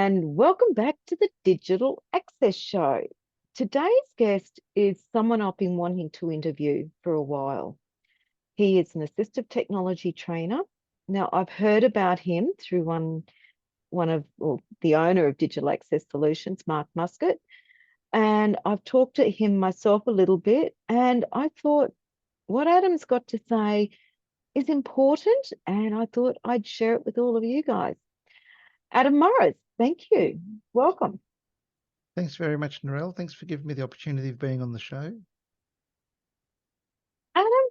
and welcome back to the Digital Access Show. Today's guest is someone I've been wanting to interview for a while. He is an assistive technology trainer. Now, I've heard about him through the owner of Digital Access Solutions, Mark Muscat, and I've talked to him myself a little bit, and I thought what Adam's got to say is important, and I thought I'd share it with all of you guys. Adam Morris, thank you. Welcome. Thanks very much, Narelle. Thanks for giving me the opportunity of being on the show. Adam,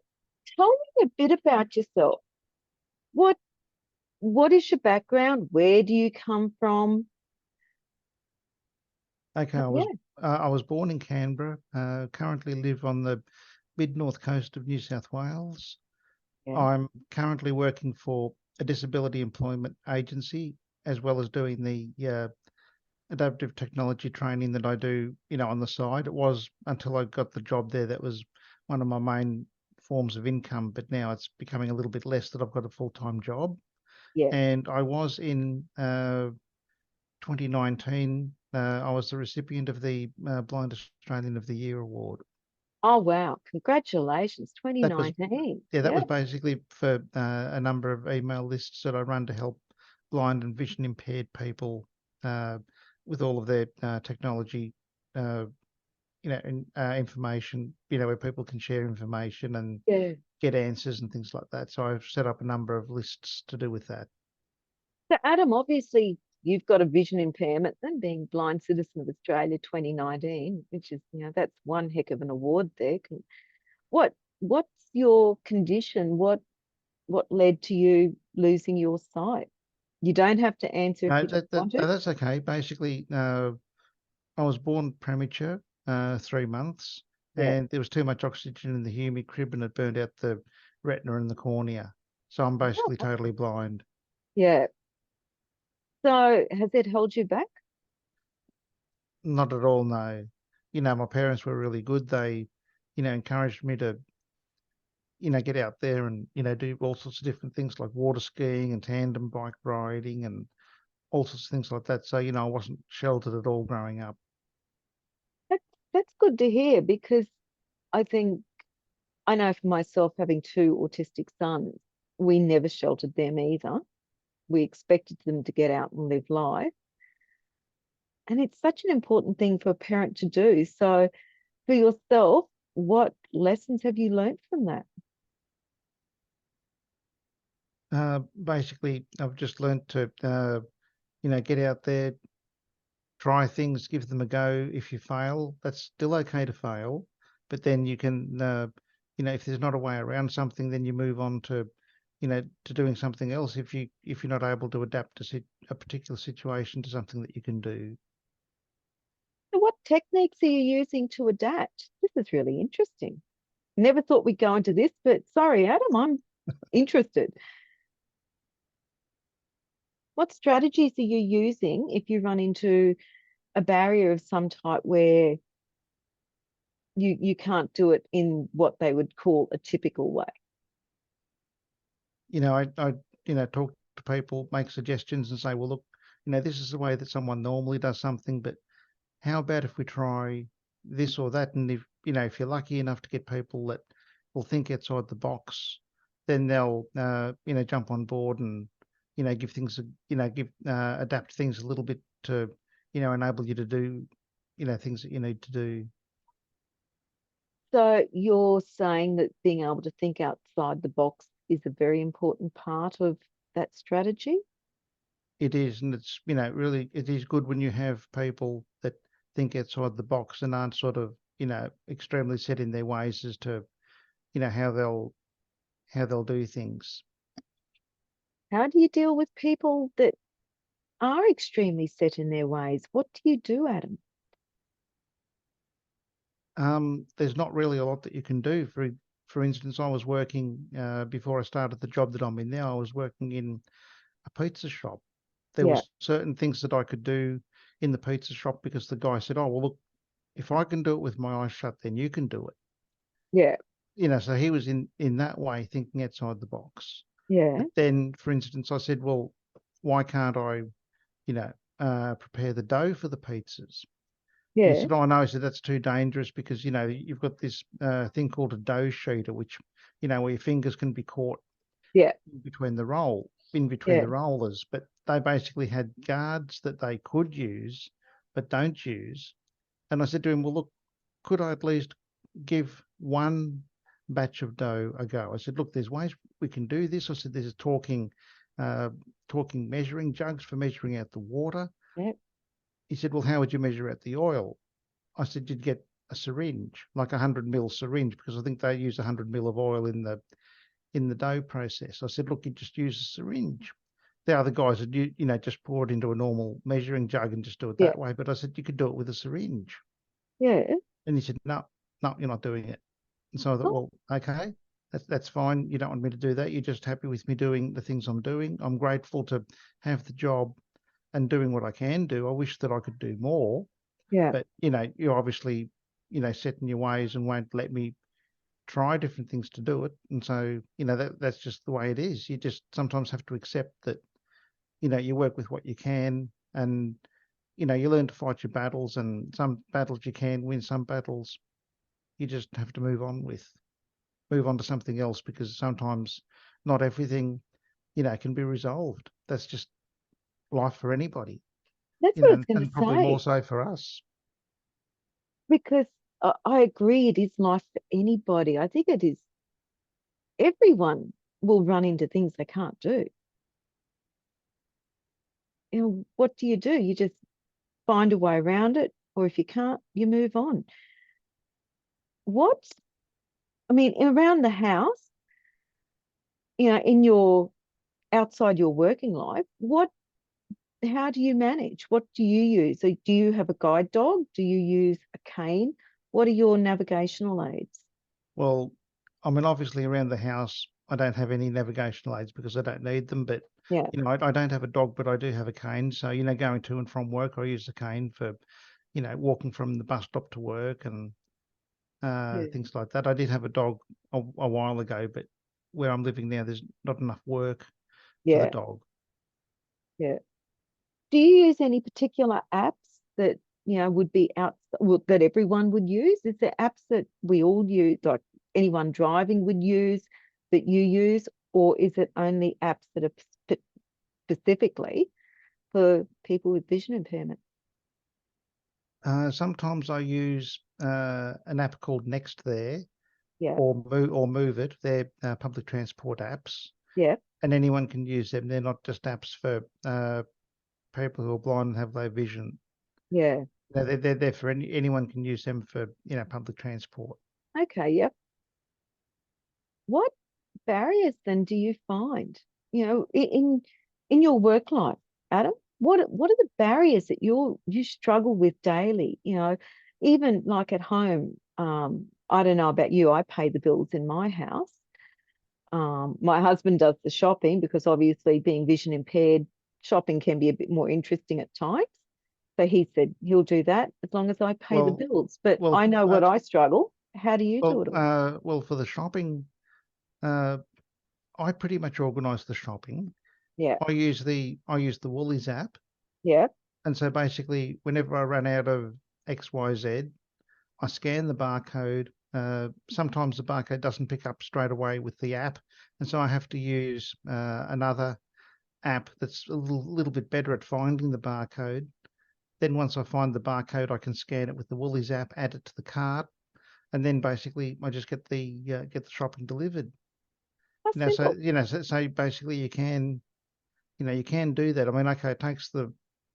tell me a bit about yourself. What is your background? Where do you come from? Okay, I was born in Canberra. Currently live on the mid-north coast of New South Wales. Yeah. I'm currently working for a disability employment agency, as well as doing the adaptive technology training that I do, on the side. It was until I got the job there that was one of my main forms of income, but now it's becoming a little bit less that I've got a full-time job. Yeah. And I was in 2019, I was the recipient of the Blind Australian of the Year award. Oh, wow. Congratulations. That was 2019. that was basically for a number of email lists that I run to help blind and vision impaired people with all of their technology, information, where people can share information and get answers and things like that. So I've set up a number of lists to do with that. So, Adam, obviously, you've got a vision impairment and being Blind Citizen of Australia 2019, which is, that's one heck of an award there. What's your condition? What led to you losing your sight? You don't have to answer if you don't want to. That's okay. Basically, I was born premature, 3 months, and there was too much oxygen in the humid crib and it burned out the retina and the cornea. So I'm basically totally blind. Yeah. So has it held you back? Not at all, no. My parents were really good. They, encouraged me to, get out there and, do all sorts of different things like water skiing and tandem bike riding and all sorts of things like that. So, I wasn't sheltered at all growing up. That's good to hear, because I know for myself, having two autistic sons, we never sheltered them either. We expected them to get out and live life. And it's such an important thing for a parent to do. So for yourself, what lessons have you learned from that? Basically, I've just learned to, get out there, try things, give them a go. If you fail, that's still okay to fail. But then you can, if there's not a way around something, then you move on to, to doing something else. If you're not able to adapt to a particular situation to something that you can do. So what techniques are you using to adapt? This is really interesting. Never thought we'd go into this, but sorry, Adam, I'm interested. What strategies are you using if you run into a barrier of some type where you can't do it in what they would call a typical way? I talk to people, make suggestions and say, well, look, this is the way that someone normally does something, but how about if we try this or that? And if you're lucky enough to get people that will think outside the box, then they'll, jump on board and, give things, adapt things a little bit to, enable you to do, things that you need to do. So you're saying that being able to think outside the box is a very important part of that strategy? It is, and it's, really, it is good when you have people that think outside the box and aren't sort of, extremely set in their ways as to, how they'll do things. How do you deal with people that are extremely set in their ways? What do you do, Adam? There's not really a lot that you can do. For instance, I was working before I started the job that I'm in now. I was working in a pizza shop. There were certain things that I could do in the pizza shop because the guy said, "Oh, well, look, if I can do it with my eyes shut, then you can do it." Yeah. So he was in that way thinking outside the box. Yeah. But then, for instance, I said, "Well, why can't I, prepare the dough for the pizzas. And he Yeah. said, "Oh, no," he said, "that's too dangerous because, you've got this thing called a dough sheeter, which, where your fingers can be caught Yeah. in between Yeah. the rollers." But they basically had guards that they could use, but don't use. And I said to him, "Well, look, could I at least give one batch of dough a go?" I said, "Look, there's ways we can do this." I said, "There's talking measuring jugs for measuring out the water." Yeah. He said, "Well, how would you measure out the oil?" I said, "You'd get a syringe, like 100 ml syringe, because I think they use 100 ml of oil in the dough process." I said, "Look, you just use a syringe." The other guys said, just pour it into a normal measuring jug and just do it Yeah. that way." But I said, "You could do it with a syringe." Yeah. And he said, "No, no, you're not doing it." And so I thought, Oh, well, okay, that's fine. You don't want me to do that. You're just happy with me doing the things I'm doing. I'm grateful to have the job and doing what I can do. I wish that I could do more, yeah. but you're obviously, set in your ways and won't let me try different things to do it. And so, that's just the way it is. You just sometimes have to accept that, you work with what you can, and you learn to fight your battles, and some battles you can win, some battles you just have to move on to something else, because sometimes not everything, can be resolved. That's just life for anybody, That's what I was going to and probably more say, so for us. because I agree it is life for anybody. I think it is everyone will run into things they can't do. What do? You just find a way around it, or if you can't, you move on. What, I mean, around the house, in your outside your working life, how do you manage? What do you use? So do you have a guide dog? Do you use a cane? What are your navigational aids? Well, I mean, obviously around the house, I don't have any navigational aids because I don't need them. But Yeah. I don't have a dog, but I do have a cane. So going to and from work, I use the cane for walking from the bus stop to work, and Yeah. things like that. I did have a dog a while ago, but where I'm living now, there's not enough work for the Yeah. dog. Yeah. Do you use any particular apps that would be out that everyone would use? Is there apps that we all use, like anyone driving would use, that you use, or is it only apps that are specifically for people with vision impairment? Sometimes I use an app called Next there, Yeah. or Move It. They're public transport apps, Yeah. and anyone can use them. They're not just apps for people who are blind and have low vision. Yeah. No, they're there for anyone can use them for public transport. Okay. Yep. What barriers then do you find, in your work life, Adam? What are the barriers that you struggle with daily? Even like at home. I don't know about you. I pay the bills in my house. My husband does the shopping because obviously being vision impaired, shopping can be a bit more interesting at times. So he said he'll do that as long as I pay the Well, bills. But well, I know what I struggle. How do you do well, it all? for the shopping, uh, I pretty much organise the shopping. Yeah. I use the Woolies app, Yeah. and so basically, whenever I run out of XYZ, I scan the barcode. Sometimes the barcode doesn't pick up straight away with the app, and so I have to use another app that's a little bit better at finding the barcode. Then once I find the barcode, I can scan it with the Woolies app, add it to the cart, and then basically I just get the shopping delivered. That's simple. So basically you can do that. I mean, okay, it takes for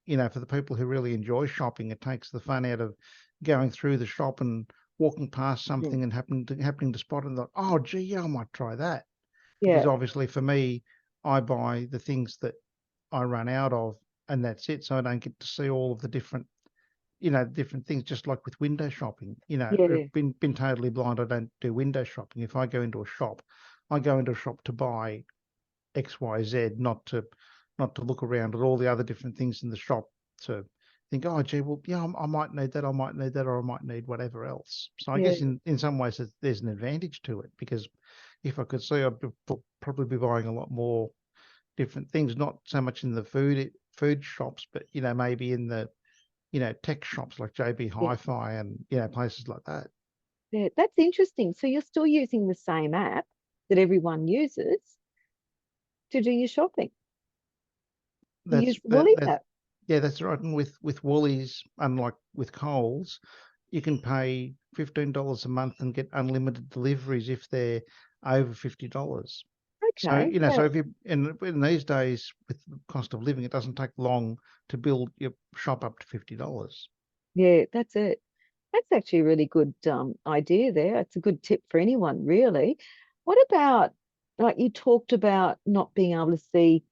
the people who really enjoy shopping, it takes the fun out of going through the shop and walking past Mm. something and happening to spot it and like, oh, gee, yeah, I might try that. Because Yeah. obviously for me, I buy the things that I run out of, and that's it. So I don't get to see all of the different things, just like with window shopping. Yeah. Been totally blind, I don't do window shopping. If I go into a shop, I go into a shop to buy XYZ, not to look around at all the other different things in the shop to think, oh, gee, well, yeah, I might need that, I might need that, or I might need whatever else. So I Yeah. guess in some ways there's an advantage to it, because if I could see, I'd probably be buying a lot more different things, not so much in the food food shops, but maybe in the tech shops like JB Yeah, Hi-Fi and places like that. yeah, that's interesting. So you're still using the same app that everyone uses to do your shopping. You use That's the that, Woolies that's app. Yeah, that's right. And with Woolies, unlike with Coles, you can pay $15 a month and get unlimited deliveries if they're over $50. So Okay, so so if you in these days with the cost of living, it doesn't take long to build your shop up to $50. yeah, that's it. That's actually a really good idea there. It's a good tip for anyone, really. What about, like you talked about not being able to see,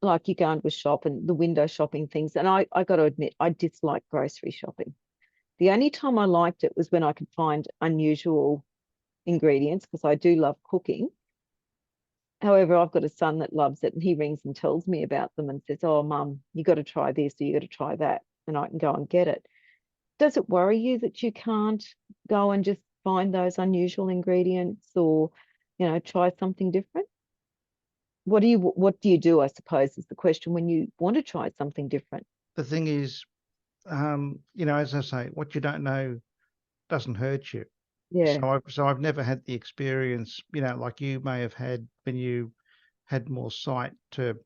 like you go into a shop and the window shopping things. And I got to admit, I dislike grocery shopping. The only time I liked it was when I could find unusual ingredients because I do love cooking. However, I've got a son that loves it and he rings and tells me about them and says, "Oh, mum, you got to try this or you got to try that." And I can go and get it. Does it worry you that you can't go and just find those unusual ingredients or, try something different? What do you do, I suppose, is the question when you want to try something different? The thing is, as I say, what you don't know doesn't hurt you. Yeah, So I've never had the experience, like you may have had when you had more sight to,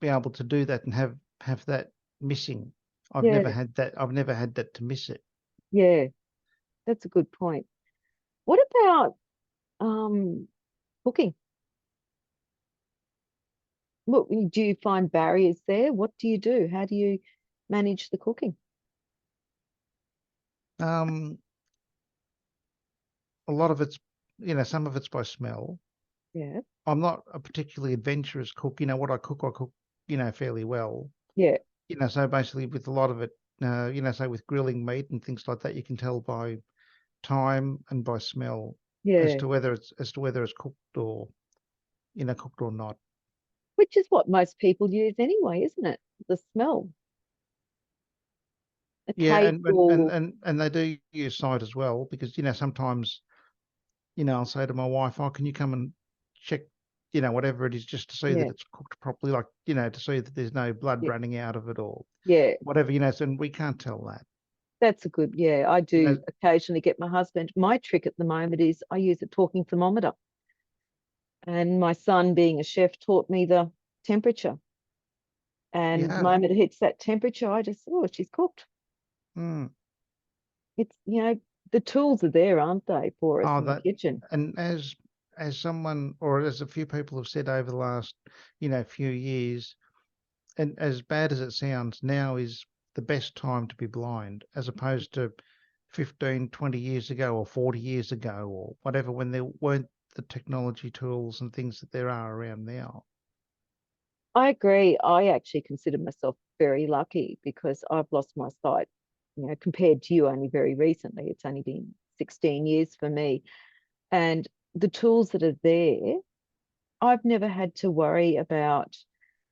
be able to do that and have that missing. I've never yeah, had that. I've never had that to miss it. yeah. That's a good point. What about um cooking? What do you find barriers there? What do you do? How do you manage the cooking? Um, a lot of it's, some of it's by smell. Yeah, I'm not a particularly adventurous cook. What I cook, fairly well. yeah, So basically with a lot of it, say with grilling meat and things like that, you can tell by time and by smell yeah. as to whether it's cooked or cooked or not. Which is what most people use anyway, isn't it? The smell, a Yeah, taste, or and they do use sight as well because sometimes I'll say to my wife, "Oh, can you come and check whatever it is just to see that yeah, it's cooked properly, like to see that there's no blood yeah, running out of it or yeah. whatever and we can't tell that. That's a good, yeah. I You do know, occasionally get my husband. My trick at the moment is I use a talking thermometer. And my son, being a chef, taught me the temperature. And the yeah. moment it hits that temperature, I just, oh, she's cooked. Mm. It's, the tools are there, aren't they, for us Oh, in the that kitchen? and as someone or as a few people have said over the last few years, and as bad as it sounds, now is the best time to be blind, as opposed to 15, 20 years ago or 40 years ago or whatever, when there weren't the technology tools and things that there are around now. I agree. I actually consider myself very lucky because I've lost my sight, compared to you only very recently. It's only been 16 years for me. And the tools that are there, I've never had to worry about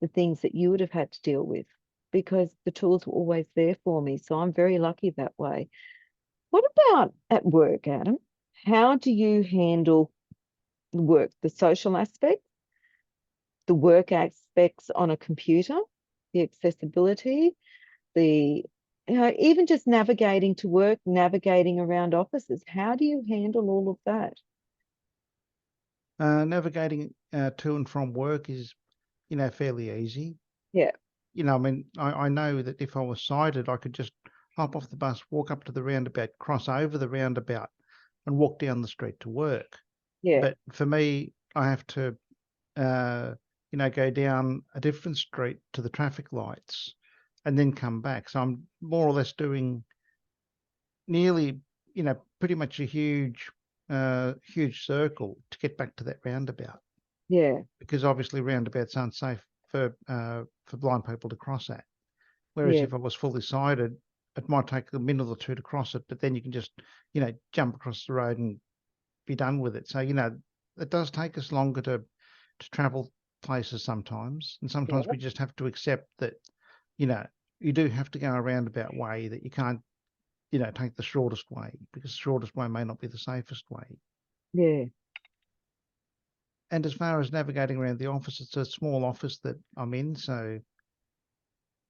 the things that you would have had to deal with because the tools were always there for me. So I'm very lucky that way. What about at work, Adam? How do you handle the work, the social aspect, the work aspects on a computer, the accessibility, the even just navigating to work, navigating around offices? How do you handle all of that? Navigating to and from work is fairly easy. Yeah, I mean, I know that if I was sighted, I could just hop off the bus, walk up to the roundabout, cross over the roundabout, and walk down the street to work. yeah, But for me, I have to, uh, go down a different street to the traffic lights and then come back. So I'm more or less doing nearly, pretty much a huge circle to get back to that roundabout yeah, because obviously roundabouts aren't safe for blind people to cross at. Whereas yeah, if I was fully sighted, it might take a minute or two to cross it, but then you can just, jump across the road and be done with it. So, it does take us longer to travel places sometimes. And sometimes yeah, we just have to accept that, you know, you do have to go a roundabout way, that you can't, take the shortest way because the shortest way may not be the safest way. yeah, And as far as navigating around the office, it's a small office that I'm in. So,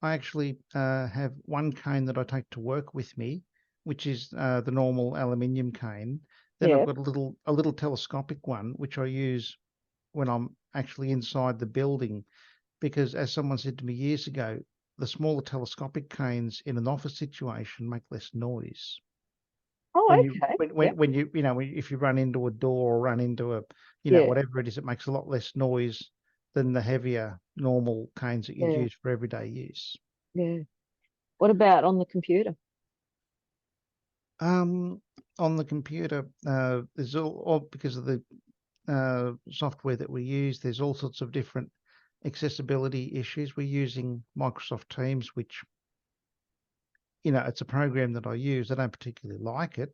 I actually have one cane that I take to work with me, which is the normal aluminium cane. Then I've Yeah. got a little telescopic one, which I use when I'm actually inside the building, because as someone said to me years ago, the smaller telescopic canes in an office situation make less noise. Oh, When okay. Yep. if you run into a door or run into a, Yeah. whatever it is, it makes a lot less noise than the heavier normal canes that you'd Yeah. use for everyday use. Yeah. What about on the computer? Um, on the computer, there's all because of the software that we use, there's all sorts of different accessibility issues. We're using Microsoft Teams, which, it's a program that I use. I don't particularly like it,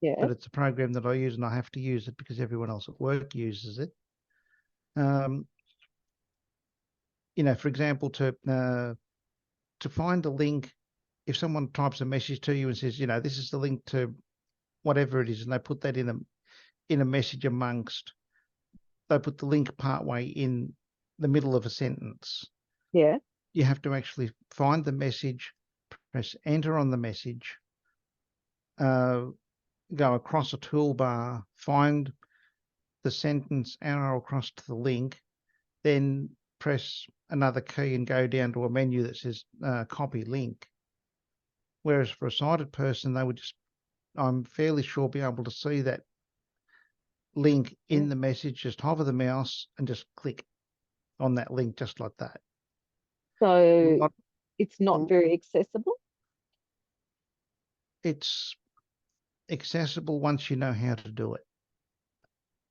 Yeah. but it's a program that I use and I have to use it because everyone else at work uses it. Um, for example, to find a link, if someone types a message to you and says, this is the link to whatever it is, and they put that in a message amongst, they put the link partway in the middle of a sentence. Yeah. You have to actually find the message, press enter on the message, uh, go across a toolbar, find the sentence, arrow across to the link, then press another key and go down to a menu that says copy link. Whereas for a sighted person, they would just, I'm fairly sure, be able to see that link Yeah. in the message, just hover the mouse and just click on that link just like that. So Not, it's not very accessible. it's accessible once you know how to do it,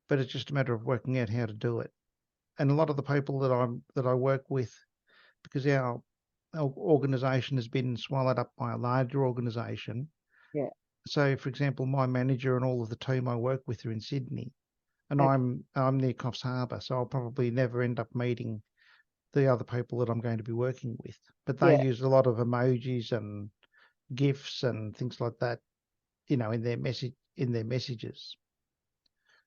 but it's just a matter of working out how to do it. And a lot of the people that I work with, because our organization has been swallowed up by a larger organization. Yeah. So, for example, my manager and all of the team I work with are in Sydney, and Okay. I'm near Coffs Harbour, so I'll probably never end up meeting the other people that I'm going to be working with. But they Yeah. use a lot of emojis and GIFs and things like that, in their messages.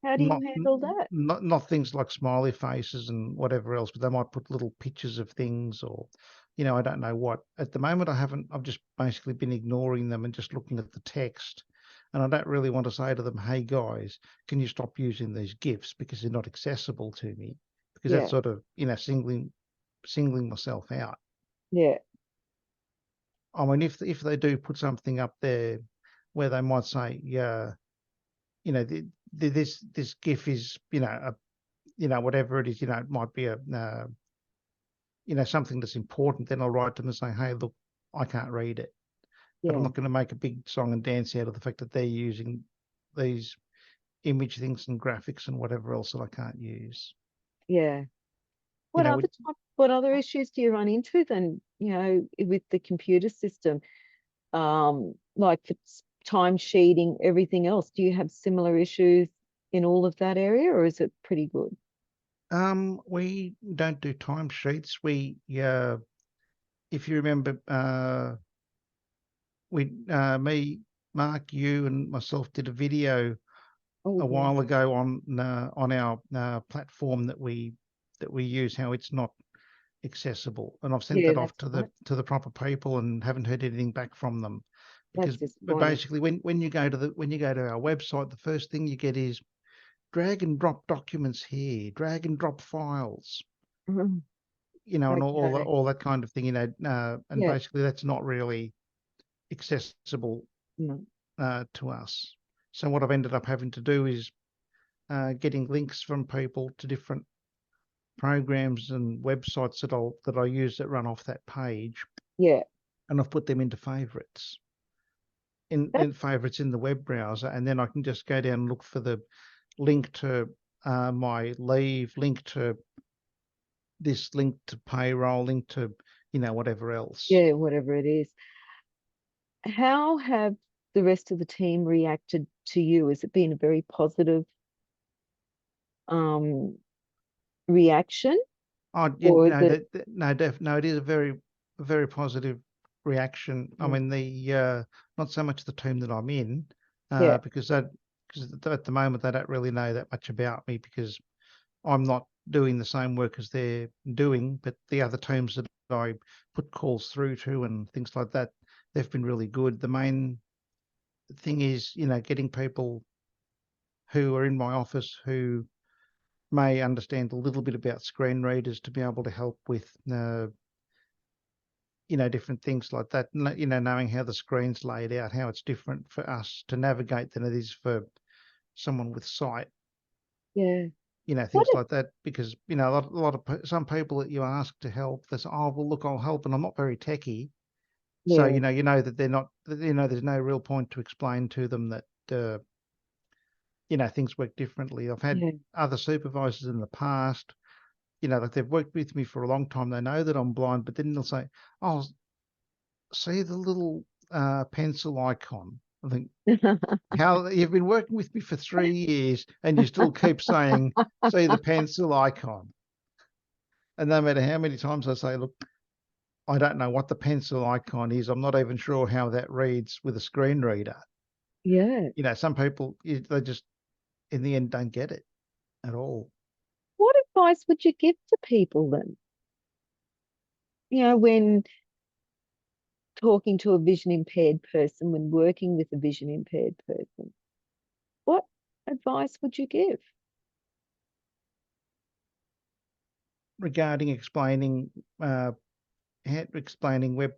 How do you Not handle that? not things like smiley faces and whatever else, but they might put little pictures of things, or I don't know what. At the moment, I've just basically been ignoring them and just looking at the text. And I don't really want to say to them, hey guys, can you stop using these GIFs because they're not accessible to me? Because that's Yeah. sort of, singling myself out. Yeah. I mean, if they do put something up there where they might say, yeah, this GIF is, whatever it is, it might be something that's important, then I'll write to them and say, hey, look, I can't read it. But I'm Yeah. not going to make a big song and dance out of the fact that they're using these image things and graphics and whatever else that I can't use. Yeah. You What know, other what other issues do you run into then, with the computer system? Like for time sheeting, everything else. Do you have similar issues in all of that area, or is it pretty good? we don't do timesheets. If you remember, me, Mark, you, and myself did a video Oh a yeah. while ago on our platform that we use, how it's not accessible, and I've sent Yeah, that off that's right. to the proper people and haven't heard anything back from them. That's Because disappointing. basically, when you go to our website, the first thing you get is drag and drop documents here, drag and drop files, Mhm. and Okay. all that kind of thing, and Yeah. basically that's not really accessible No. to us. So what I've ended up having to do is getting links from people to different programs and websites that I use that run off that page, Yeah. and I've put them into favorites That in favorites in the web browser, and then I can just go down and look for the link to my leave, link to this, link to payroll, link to whatever else. yeah, whatever it is. How have the rest of the team reacted to you? Has it been a very positive um reaction, Oh, or is it no, it is a very positive reaction. I mm, mean, the not so much the team that I'm in, yeah, because at the moment they don't really know that much about me because I'm not doing the same work as they're doing, but the other teams that I put calls through to and things like that, they've been really good. The main thing is, getting people who are in my office who may understand a little bit about screen readers to be able to help with, different things like that. Knowing how the screen's laid out, how it's different for us to navigate than it is for someone with sight. Yeah. What Things like that, because some people that you ask to help, they say, "Oh, well, look, I'll help," and I'm not very techie, so yeah. that they're not, there's no real point to explain to them that things work differently. I've had Yeah. other supervisors in the past, like they've worked with me for a long time. They know that I'm blind, but then they'll say, "Oh, see the little pencil icon." I think, how you've been working with me for 3 years and you still keep saying, "See the pencil icon." And no matter how many times I say, "Look, I don't know what the pencil icon is. I'm not even sure how that reads with a screen reader." Yeah. Some people, they just, in the end, don't get it at all. What advice would you give to people then? When talking to a vision impaired person, when working with a vision impaired person, what advice would you give? Regarding explaining web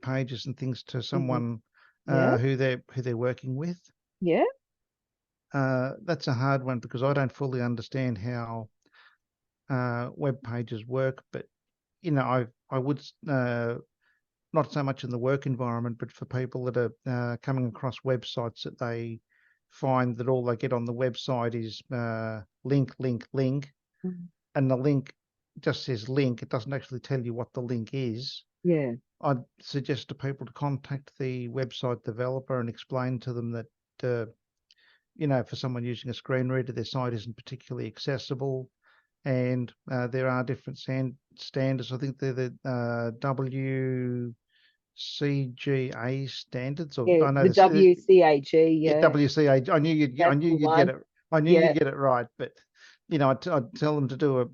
pages and things to Hmm. someone Yeah. who they're working with, Yeah. that's a hard one because I don't fully understand how web pages work. But I would, not so much in the work environment, but for people that are coming across websites that they find that all they get on the website is link, link, link, Mm. and the link just says link. It doesn't actually tell you what the link is. Yeah. I'd suggest to people to contact the website developer and explain to them that, for someone using a screen reader, their site isn't particularly accessible, and there are different standards. I think they're the WCGA standards, or Yeah. I know The this. WCAG. Yeah, Yeah. WCA. I That's knew the you'd get one. it. I knew Yeah. you'd get it right, but I'd tell them to do a,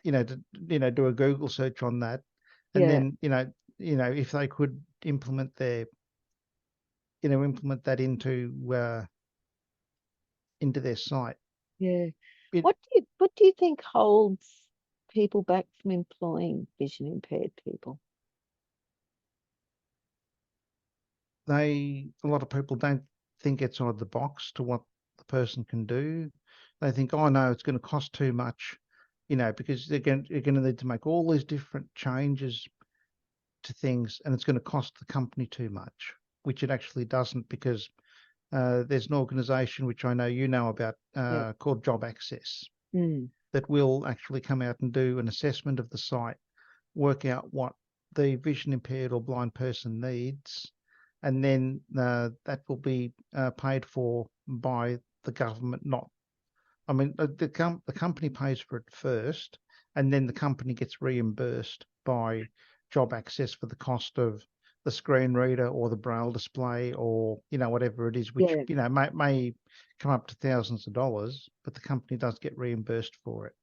do a Google search on that, and Yeah. then if they could implement that into their site. Yeah. It What do you think holds people back from employing vision impaired people? A lot of people don't think outside the box to what the person can do. They think, oh no, it's going to cost too much, because you're going to need to make all these different changes to things, and it's going to cost the company too much, which it actually doesn't, because there's an organisation which I know you know about, Yeah. called Job Access, Mm. that will actually come out and do an assessment of the site, work out what the vision impaired or blind person needs, and then that will be paid for by the government. Not, I mean, the company pays for it first, and then the company gets reimbursed by Job Access for the cost of the screen reader or the braille display, or whatever it is, which Yeah. may come up to thousands of dollars, but the company does get reimbursed for it.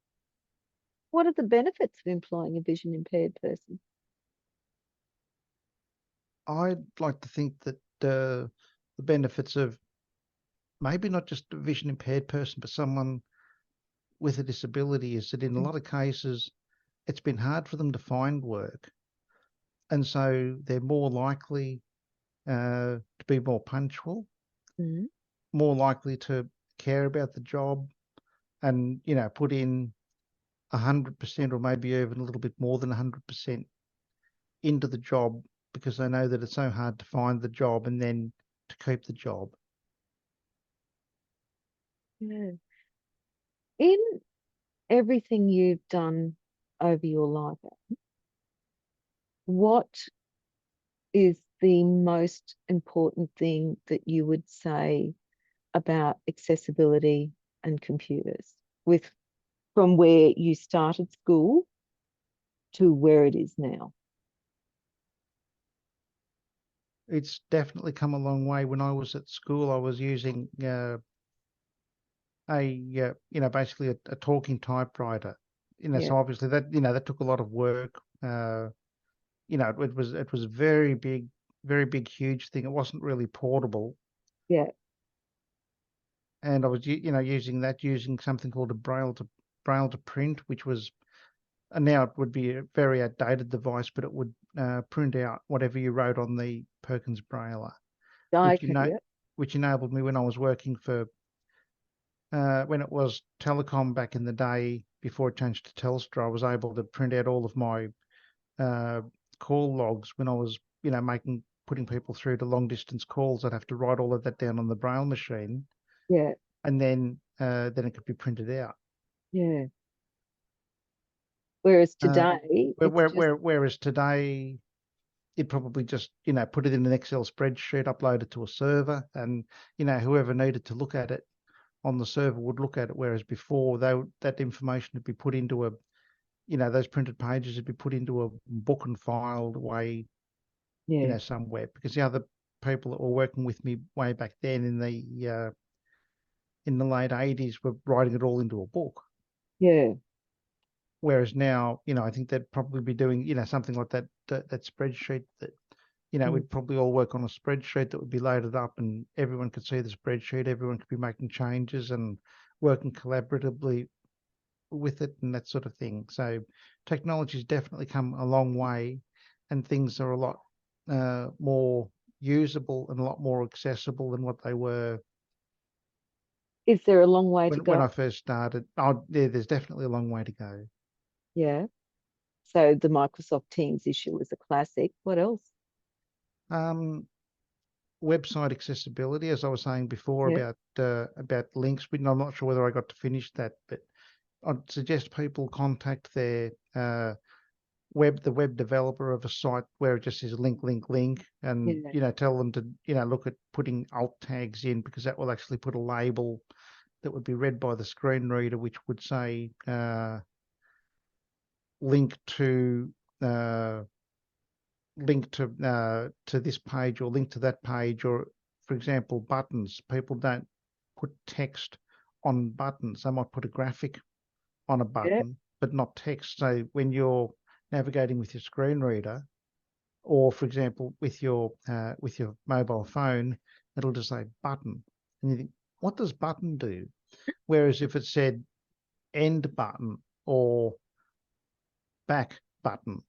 What are the benefits of employing a vision impaired person? I'd like to think that the benefits of maybe not just a vision impaired person, but someone with a disability, is that in a lot of cases, it's been hard for them to find work. And so they're more likely to be more punctual, Mm. more likely to care about the job, and, put in 100%, or maybe even a little bit more than 100% into the job, because they know that it's so hard to find the job and then to keep the job. Yeah. In everything you've done over your life, what is the most important thing that you would say about accessibility and computers with from where you started school to where it is now? It's definitely come a long way. When I was at school, I was using basically a talking typewriter. Yeah. So obviously that took a lot of work. it was a very big, huge thing. It wasn't really portable, Yeah. and I was using something called a braille to print, which was, and now it would be a very outdated device, but it would print out whatever you wrote on the Perkins Brailler, which Okay. Yeah. which enabled me when I was working for when it was telecom back in the day before it changed to Telstra. I was able to print out all of my uh, call logs when I was putting people through to long distance calls. I'd have to write all of that down on the Braille machine, Yeah. and then it could be printed out. Yeah. Whereas Uh, today, it's just, whereas today, you'd probably just put it in an Excel spreadsheet, upload it to a server, and whoever needed to look at it on the server would look at it. Whereas before, that information would be put into those printed pages would be put into a book and filed away, yeah. somewhere, because the other people that were working with me way back then in the late 80s were writing it all into a book. Yeah. Whereas now, I think they'd probably be doing, something like that spreadsheet that, Mm. we'd probably all work on a spreadsheet that would be loaded up and everyone could see the spreadsheet, everyone could be making changes and working collaboratively with it and that sort of thing. So technology's definitely come a long way, and things are a lot more usable and a lot more accessible than what they were Is there a long way to when I go? first started. Oh, yeah, there's definitely a long way to go. Yeah. So the Microsoft Teams issue is a classic. What else? Um, Website accessibility, as I was saying before Yeah. about links. But I'm not sure whether I got to finish that, but I'd suggest people contact their the web developer of a site where it just says link, link, link, and Yeah. tell them to look at putting alt tags in, because that will actually put a label that would be read by the screen reader, which would say link to uh, to this page or link to that page, or for example buttons. People don't put text on buttons. They might put a graphic on a Yeah. button but not text. So when you're navigating with your screen reader, or for example with your mobile phone, it'll just say button, and you think, what does button do? Whereas if it said end button or back button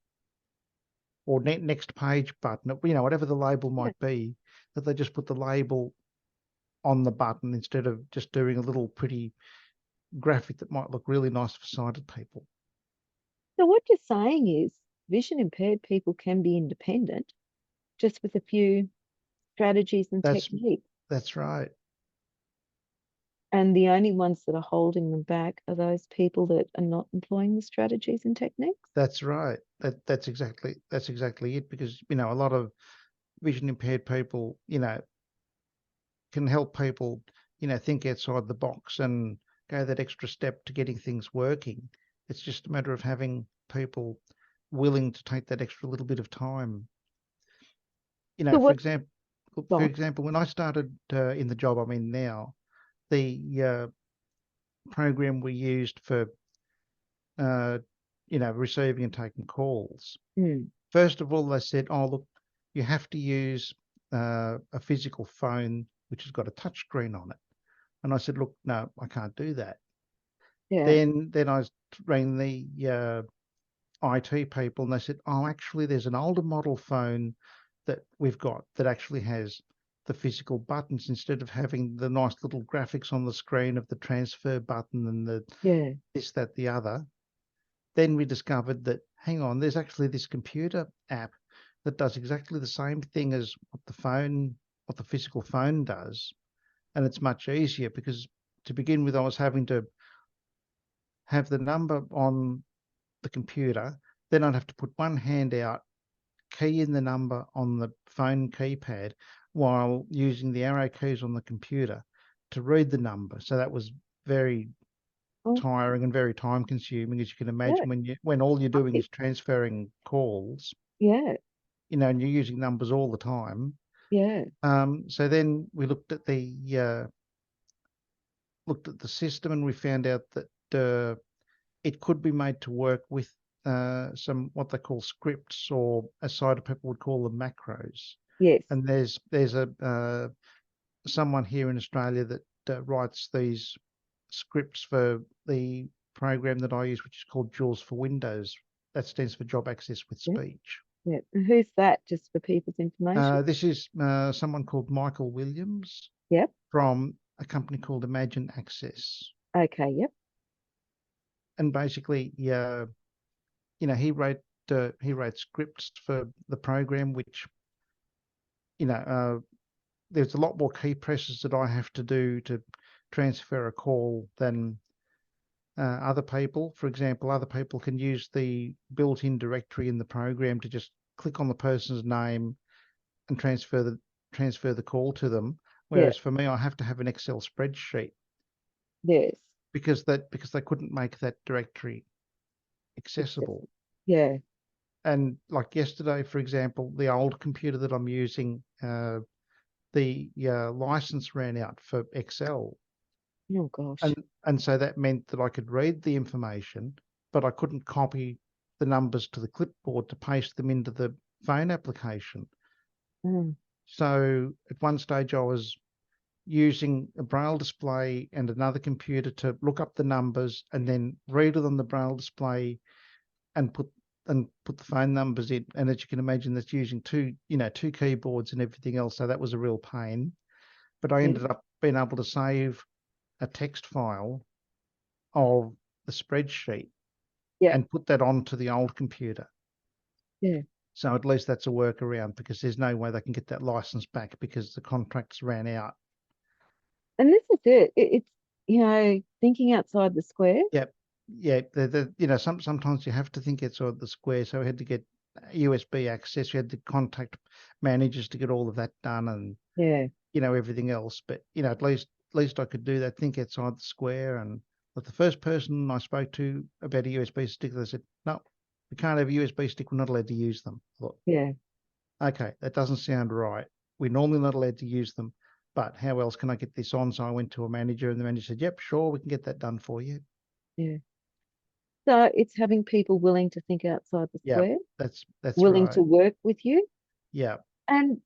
or next page button, whatever the label Yeah. might be, that they just put the label on the button instead of just doing a little pretty graphic that might look really nice for sighted people. So what you're saying is vision impaired people can be independent just with a few strategies and That's techniques. that's right. And the only ones that are holding them back are those people that are not employing the strategies and techniques. That's right. That's exactly it. Because a lot of vision impaired people, can help people, think outside the box and go that extra step to getting things working. It's just a matter of having people willing to take that extra little bit of time. So For what, example, go on. when I started in the job I'm in now, the program we used for uh, receiving and taking calls. Mm, First of all, they said, "Oh, look, you have to use a physical phone which has got a touch screen on it." And I said, "Look, no, I can't do that." yeah, Then I rang the IT people, and they said, "Oh, actually, there's an older model phone that we've got that actually has the physical buttons instead of having the nice little graphics on the screen of the transfer button and the yeah, this, that, the other." Then we discovered that, hang on, there's actually this computer app that does exactly the same thing as what the physical phone does, and it's much easier because to begin with, I was having to have the number on the computer, then I'd have to put one hand out, key in the number on the phone keypad while using the arrow keys on the computer to read the number. So that was very oh, tiring and very time consuming, as you can yeah, imagine, when all you're doing right, is transferring calls, yeah, and you're using numbers all the time. yeah, So then we looked at the system, and we found out that it could be made to work with some what they call scripts, or as side people would call them macros. Yes. And there's a someone here in Australia that writes these scripts for the program that I use, which is called JAWS for Windows. That stands for Job Access with Yep. Speech. Yep. And who's that? Just for people's information. This is someone called Michael Williams Yep. from a company called Imagine Access. Okay. Yep. And basically, he wrote scripts for the program, which there's a lot more key presses that I have to do to transfer a call than other people. For example, other people can use the built-in directory in the program to just click on the person's name and transfer the call to them. Yep. Whereas for me, I have to have an Excel spreadsheet Yes. because they couldn't make that directory accessible. Yeah. And like yesterday, for example, the old computer that I'm using, the license ran out for Excel. Oh gosh. And so that meant that I could read the information, but I couldn't copy the numbers to the clipboard to paste them into the phone application. Mm. So at one stage I was using a braille display and another computer to look up the numbers and then read it on the braille display and put the phone numbers in. And as you can imagine, that's using two keyboards and everything else. So that was a real pain. But I Yeah. ended up being able to save a text file of the spreadsheet Yeah. and put that onto the old computer. Yeah. So at least that's a workaround, because there's no way they can get that license back because the contracts ran out. And this is it. It's thinking outside the square. Yep. Yeah. Sometimes you have to think outside the square. So we had to get USB access. We had to contact managers to get all of that done, and Yeah. everything else. But at least I could do that. Think outside the square. And but the first person I spoke to about a USB stick, they said, "No, we can't have a USB stick. We're not allowed to use them." I thought, Yeah. okay, that doesn't sound right. We're normally not allowed to use them, but how else can I get this on? So I went to a manager, and the manager said, "Yep, sure, we can get that done for you." Yeah. So it's having people willing to think outside the Yeah, square, that's willing right. to work with you, Yeah, and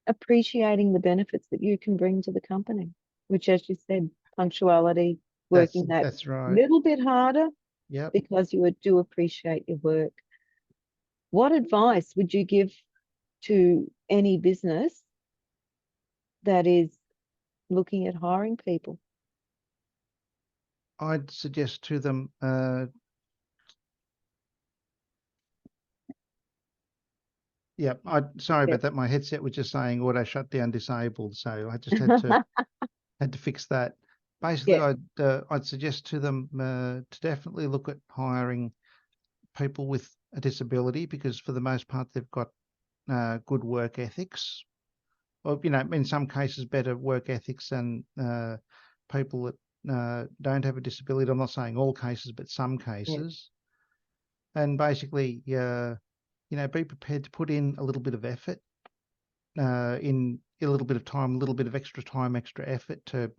appreciating the benefits that you can bring to the company, which, as you said, punctuality, working that that's right. little bit harder Yep. because you do appreciate your work. What advice would you give to any business that is looking at hiring people? I'd suggest to them, yeah, sorry Yeah. about that. My headset was just saying auto shutdown disabled, so I just had to fix that. Basically, Yeah. I'd suggest to them to definitely look at hiring people with a disability, because for the most part they've got good work ethics, or in some cases better work ethics than people that don't have a disability. I'm not saying all cases, but some Yeah. cases. And basically, be prepared to put in a little bit of effort, in a little bit of time, a little bit of extra time, extra effort to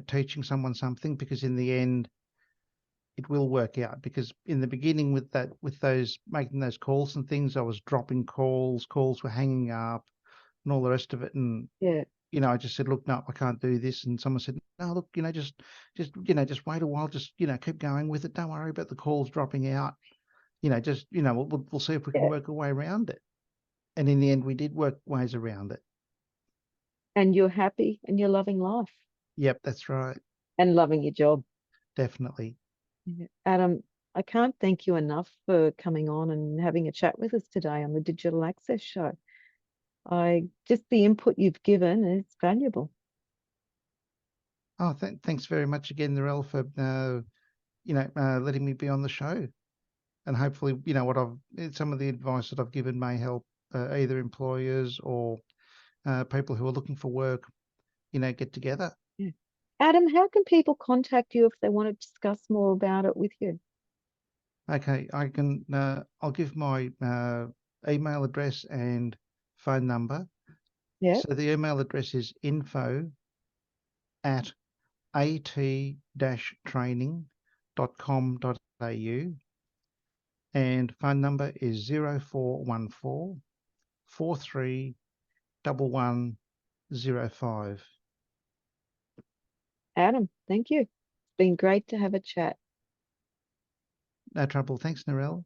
teaching someone something, because in the end it will work out. Because in the beginning, with those making those calls and things, I was dropping calls were hanging up and all the rest of it. And Yeah. I just said, look, no, I can't do this. And someone said, no, look, just wait a while, just keep going with it, don't worry about the calls dropping out, just we'll see if we can Yeah. work a way around it. And in the end, we did work ways around it. And you're happy and you're loving life Yep, that's right. and loving your job. Definitely. Yeah. Adam, I can't thank you enough for coming on and having a chat with us today on the Digital Access Show. Just the input you've given is valuable. Oh, thanks very much again, Narelle, for letting me be on the show. And hopefully, some of the advice that I've given may help either employers or people who are looking for work, get together. Yeah. Adam, how can people contact you if they want to discuss more about it with you? Okay, I'll give my email address and phone number. Yeah. So the email address is info@at-training.com.au. and phone number is 0414 43 1105. Adam, thank you. It's been great to have a chat. No trouble. Thanks, Narelle.